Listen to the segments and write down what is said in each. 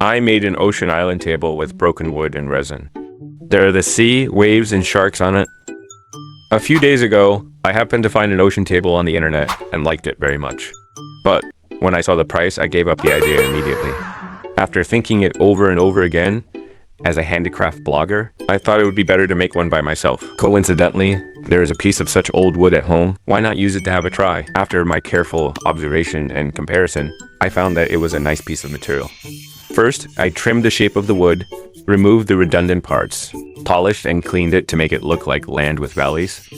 I made an ocean island table with broken wood and resin. There are the sea, waves, and sharks on it. A few days ago, I happened to find an ocean table on the internet and liked it very much. But when I saw the price, I gave up the idea immediately. After thinking it over and over again, as a handicraft blogger, I thought it would be better to make one by myself. Coincidentally, there is a piece of such old wood at home. Why not use it to have a try? After my careful observation and comparison, I found that it was a nice piece of material. First, I trimmed the shape of the wood, removed the redundant parts, polished and cleaned it to make it look like land with valleys.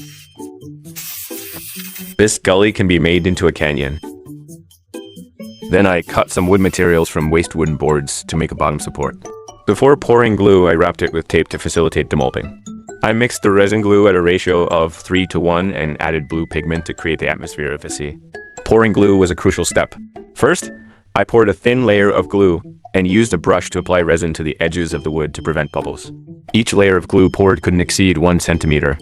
This gully can be made into a canyon. Then I cut some wood materials from waste wooden boards to make a bottom support. Before pouring glue, I wrapped it with tape to facilitate demolding. I mixed the resin glue at a ratio of 3:1 and added blue pigment to create the atmosphere of the sea. Pouring glue was a crucial step. First, I poured a thin layer of glue and used a brush to apply resin to the edges of the wood to prevent bubbles. Each layer of glue poured couldn't exceed 1 centimeter.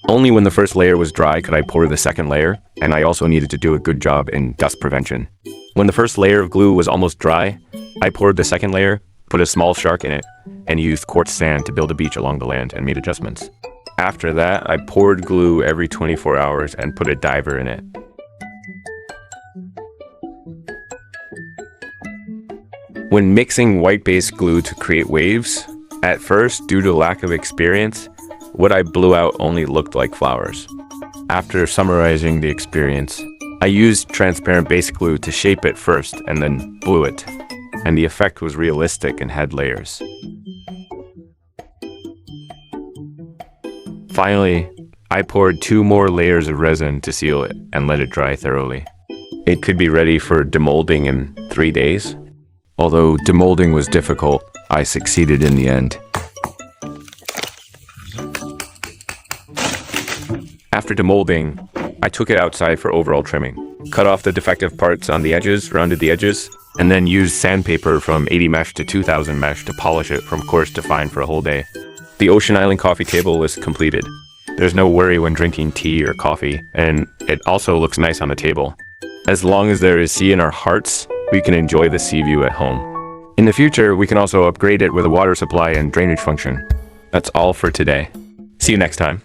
Only when the first layer was dry could I pour the second layer, and I also needed to do a good job in dust prevention. When the first layer of glue was almost dry, I poured the second layer, put a small shark in it, and used quartz sand to build a beach along the land and made adjustments. After that, I poured glue every 24 hours and put a diver in it. When mixing white-based glue to create waves, at first, due to lack of experience, what I blew out only looked like flowers. After summarizing the experience, I used transparent base glue to shape it first and then blew it, and the effect was realistic and had layers. Finally, I poured 2 more layers of resin to seal it and let it dry thoroughly. It could be ready for demolding in 3 days. Although demolding was difficult, I succeeded in the end. After demolding, I took it outside for overall trimming. Cut off the defective parts on the edges, rounded the edges, and then used sandpaper from 80 mesh to 2000 mesh to polish it from coarse to fine for a whole day. The Ocean Island coffee table is completed. There's no worry when drinking tea or coffee, and it also looks nice on the table. As long as there is sea in our hearts, we can enjoy the sea view at home. In the future, we can also upgrade it with a water supply and drainage function. That's all for today. See you next time.